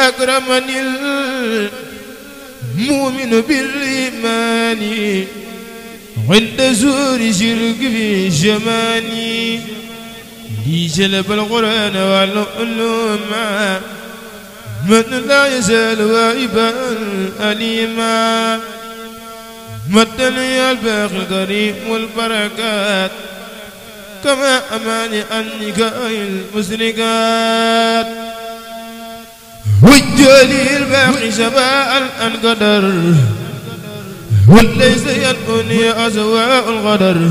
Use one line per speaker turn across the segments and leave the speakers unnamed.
أكرمني المؤمن بالإيمان عند زور شرك في جماني لي جلب القرآن والعلوم من لا يزال وائبا أليما مدني الباقي الكريم والبركات كما أماني عنك المسرقات وجالي الباقي شفاء القدر وليس ينقني أزواء الغدر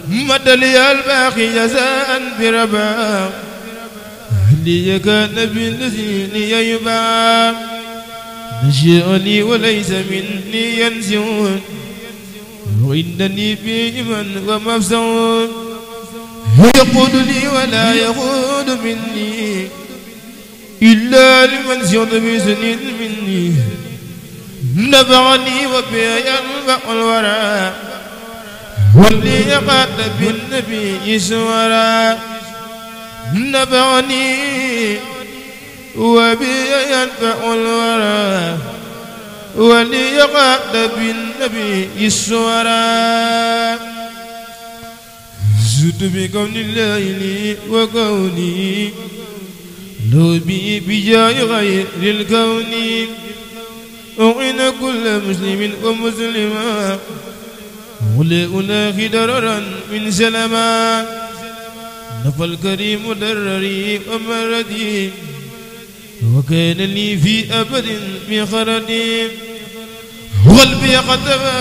مدني الباقي جزاء بربا لي كان بالذي يبا نشأني وليس مني ينزون وإنني بإيمان ومفزون يقودني ولا يقود مني إلا لمن زيد بسن مني نبعني وبي ينبع الورى واللي يقاد بالنبي سورا نبعني وبي ينبع الورى واللي يقاد بالنبي سورا زدت بكون الله لي وكوني لو بي بجاي غير الكون أعين كل مسلم ومسلمة ولا ألاقي ضررا من سلما نفى الكريم ضرري ومردي وكان لي في أبد بخردي قلبي قد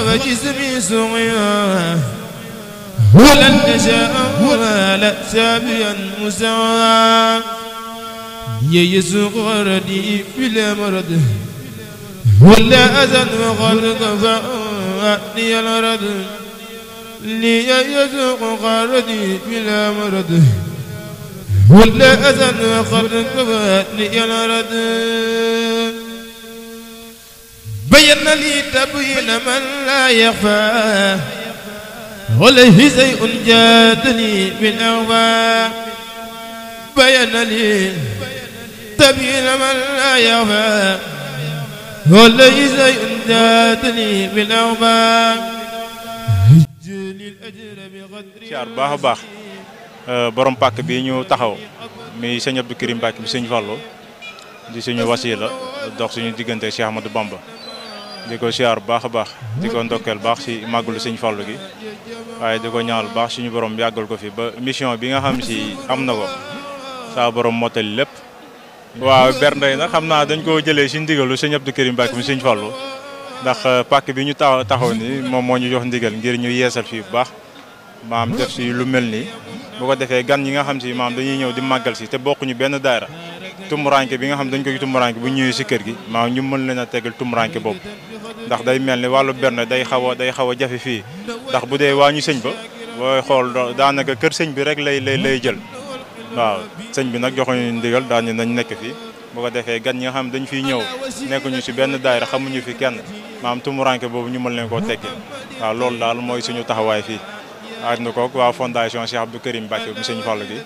وجسمي سعيا ولن تشاء ولا سابيا مسعى يسوق غردي بلا مرض ولا أذن وقد كفأني الأرض لي يسوق غردي بلا مرض ولا أذن وقد كفأني الأرض بين لي تبين من لا يخفى عليه شيء جادني بالأغفى بين لي تبين من لا يخفى عليه شيء جادني بالأغفى
siyaar baax a baax borom pàkk bi ñu taxaw mi sëñ Abdou Karim Mbacke bi sëñ Fallou di suñu wasila dox suñu diggante Cheikh Ahmadou Bamba di ko siyaar baax a baax di ko ndokkeel baax si màggalu sëñ Fallou gi waaye di ko ñaanal baax suñu borom yàggal ko fi ba mission bi nga xam si am na ko saa borom mottali lépp. waaw bernde nag xam naa dañ ko jëlee si ndigalu sëñ Abdou Karim Mbacke mi sëñ Fallou ndax pàkk bi ñu taxaw ni moom moo ñu jox ndigal ngir ñu yeesal fii bu baax maam def si lu mel nii bu ko defee gan ñi nga xam si maam dañuy ñëw di màggal si te bokkuñu benn daayra tumuranke bi nga xam dañ koy tumuranke bu ñëwee si kër gi maam ñu mën leen a tegal tumuranke boobu ndax day mel ni wàllu bernde day xaw a jafe fii ndax bu dee waa ñu sëñ ba booy xool daanaka kër sëñ bi rek lay jël waaw sëñ bi nag joxuñu ndigal daal ni nañ nekk fii bu ko defee gan ñi nga xam dañ fiy ñëw nekkuñu si benn daayra xamuñu fi kenn maam tumuranke boobu ñu mën leen koo tekki waaw loolu daal mooy suñu taxawaay fii ànd na koog waa fondation Cheikh Abdou Karim Mbacke mu sëñ Fallou gi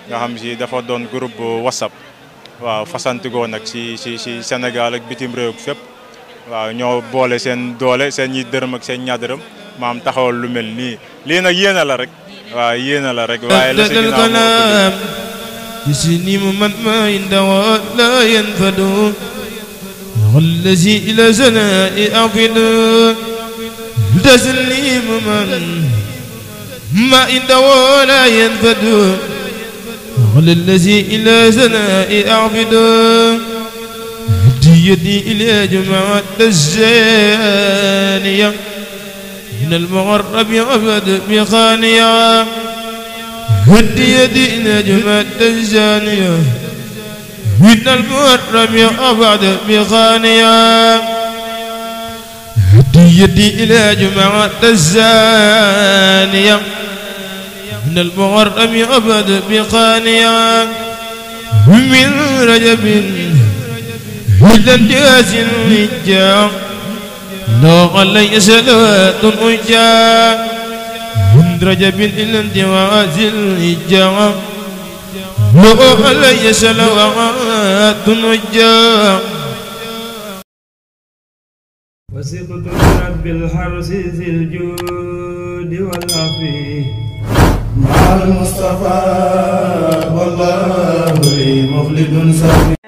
nga xam si dafa doon groupe WhatsApp waaw fasantikoo nag si Sénégal ak bitim réew fépp waaw ñoo boole seen doole seen ñi dërëm ak seen ñaar dërëm maam taxawal lu mel nii lii nag yéena la rek waaw yéena la rek waaye la sa ginnaaw
تسنيم من ما عنده لا ينفد والذي إلى زناء أعفد تسليم من ما عنده لا ينفد والذي إلى زناء أعفد يدي إلى جماعة الزانية من المغرب أبد بخانية هدي يدي نجمة الزانية من المحرم أبعد بخانية هدي يدي إلى جماعة الزانية من المحرم أبعد بخانية من رجب إلى الجاز الرجاء لو علي سلوات الرجاء من رجب إلى الجواز الهجاء لو علي صلوات وجاه
وثقت برب الحرس ذي الجود والعفو مع المصطفى والله لي مخلد صافي.